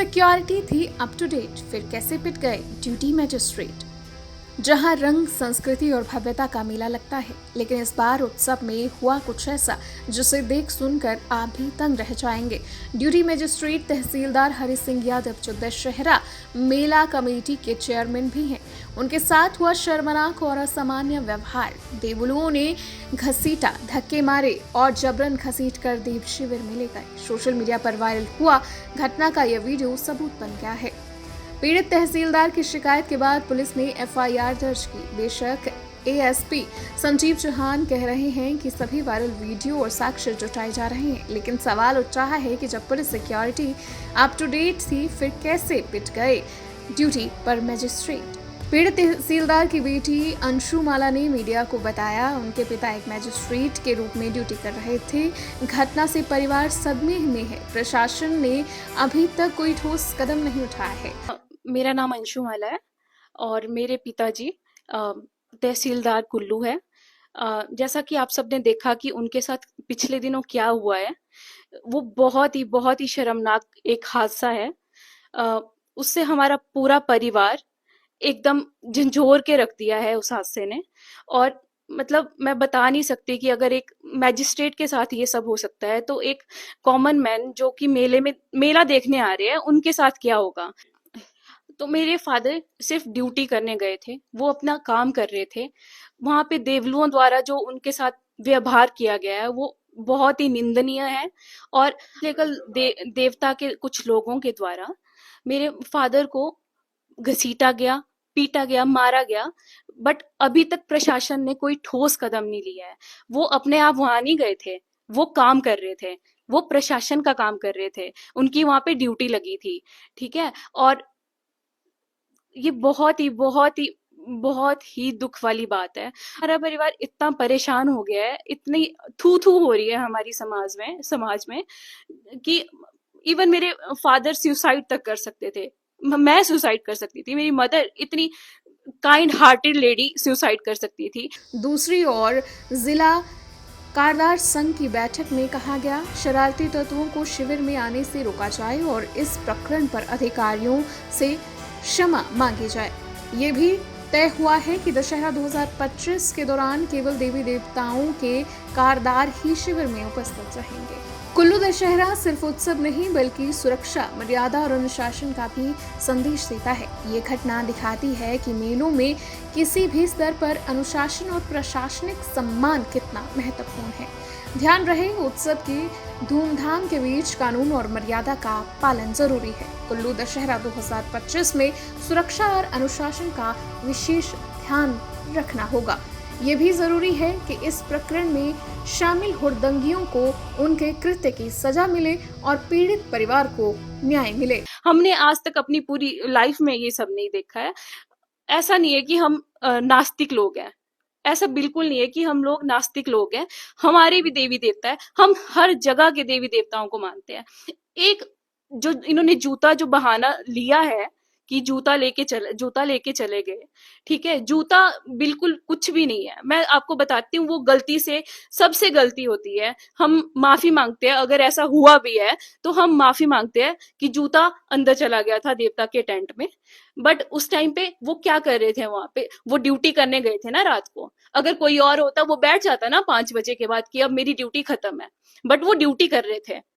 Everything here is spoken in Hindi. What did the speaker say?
सिक्योरिटी थी अप टू डेट, फिर कैसे पिट गए ड्यूटी मैजिस्ट्रेट। जहां रंग, संस्कृति और भव्यता का मेला लगता है, लेकिन इस बार उत्सव में हुआ कुछ ऐसा जिसे देख सुनकर आप भी तंग रह जाएंगे। ड्यूटी मैजिस्ट्रेट तहसीलदार हरि सिंह यादव, जो दशहरा मेला कमेटी के चेयरमैन भी हैं, उनके साथ हुआ शर्मनाक और असामान्य व्यवहार। देवलुओं ने घसीटा, धक्के मारे और जबरन घसीट कर देव शिविर में ले गए। सोशल मीडिया पर वायरल हुआ घटना का यह वीडियो सबूत बन गया है। पीड़ित तहसीलदार की शिकायत के बाद पुलिस ने एफआईआर दर्ज की। बेशक एएसपी संजीव चौहान कह रहे हैं कि सभी वायरल वीडियो और साक्ष्य जुटाए जा रहे हैं, लेकिन सवाल उठ रहा है कि जब police security up to date थी, फिर कैसे पिट गए ड्यूटी पर मैजिस्ट्रेट। पीड़ित तहसीलदार की बेटी अंशुमाला ने मीडिया को बताया, उनके पिता एक मैजिस्ट्रेट के रूप में ड्यूटी कर रहे थे। घटना से परिवार सदमे में है। प्रशासन ने अभी तक कोई ठोस कदम नहीं उठाया है। मेरा नाम अंशुमाला है और मेरे पिताजी तहसीलदार कुल्लू है। जैसा कि आप सबने देखा कि उनके साथ पिछले दिनों क्या हुआ है, वो बहुत ही शर्मनाक एक हादसा है। उससे हमारा पूरा परिवार एकदम झंझोर के रख दिया है उस हादसे ने। और मतलब मैं बता नहीं सकती कि अगर एक मैजिस्ट्रेट के साथ ये सब हो सकता है, तो एक कॉमन मैन जो कि मेला देखने आ रहे हैं, उनके साथ क्या होगा। तो मेरे फादर सिर्फ ड्यूटी करने गए थे, वो अपना काम कर रहे थे। वहां पे देवलुओं द्वारा जो उनके साथ व्यवहार किया गया है, वो बहुत ही निंदनीय है। और लेकर देवता के कुछ लोगों के द्वारा मेरे फादर को घसीटा गया, पीटा गया, मारा गया। बट अभी तक प्रशासन ने कोई ठोस कदम नहीं लिया है। वो अपने आप वहां नहीं गए थे, वो काम कर रहे थे, वो प्रशासन का काम कर रहे थे, उनकी वहां पे ड्यूटी लगी थी। ठीक है। और ये बहुत ही दुख वाली बात है। हमारा परिवार इतना परेशान हो गया है, इतनी थू थू हो रही है हमारी समाज में कि इवन मेरे फादर सुसाइड तक कर सकते थे। मैं सुसाइड कर सकती थी, मेरी मदर इतनी काइंड हार्टेड लेडी सुसाइड कर सकती थी। दूसरी ओर जिला कारदार संघ की बैठक में कहा गया, शरारती तत्वों को शिविर में आने से रोका जाए और इस प्रकरण पर अधिकारियों से क्षमा मांगी जाए। ये भी तय हुआ है कि दशहरा 2025 के दौरान केवल देवी देवताओं के कारदार ही शिविर में उपस्थित रहेंगे। कुल्लू दशहरा सिर्फ उत्सव नहीं, बल्कि सुरक्षा, मर्यादा और अनुशासन का भी संदेश देता है। ये घटना दिखाती है कि मेलों में किसी भी स्तर पर अनुशासन और प्रशासनिक सम्मान कितना महत्वपूर्ण है। ध्यान रहे, उत्सव की धूमधाम के बीच कानून और मर्यादा का पालन जरूरी है। कुल्लू दशहरा 2025 में सुरक्षा और अनुशासन का विशेष ध्यान रखना होगा। ये भी जरूरी है कि इस प्रकरण में शामिल हुड़दंगियों को उनके कृत्य की सजा मिले और पीड़ित परिवार को न्याय मिले। हमने आज तक अपनी पूरी लाइफ में ये सब नहीं देखा है। ऐसा नहीं है कि हम नास्तिक लोग हैं, ऐसा बिल्कुल नहीं है कि हम लोग नास्तिक लोग हैं। हमारे भी देवी देवता है, हम हर जगह के देवी देवताओं को मानते हैं। एक जो इन्होंने जूता जो बहाना लिया है कि जूता लेके चले गए, ठीक है, जूता बिल्कुल कुछ भी नहीं है। मैं आपको बताती हूँ, वो गलती से, सबसे गलती होती है, हम माफी मांगते हैं। अगर ऐसा हुआ भी है तो हम माफी मांगते हैं कि जूता अंदर चला गया था देवता के टेंट में। बट उस टाइम पे वो क्या कर रहे थे वहां पे? वो ड्यूटी करने गए थे ना रात को। अगर कोई और होता, वो बैठ जाता ना 5 बजे के बाद कि अब मेरी ड्यूटी खत्म है, बट वो ड्यूटी कर रहे थे।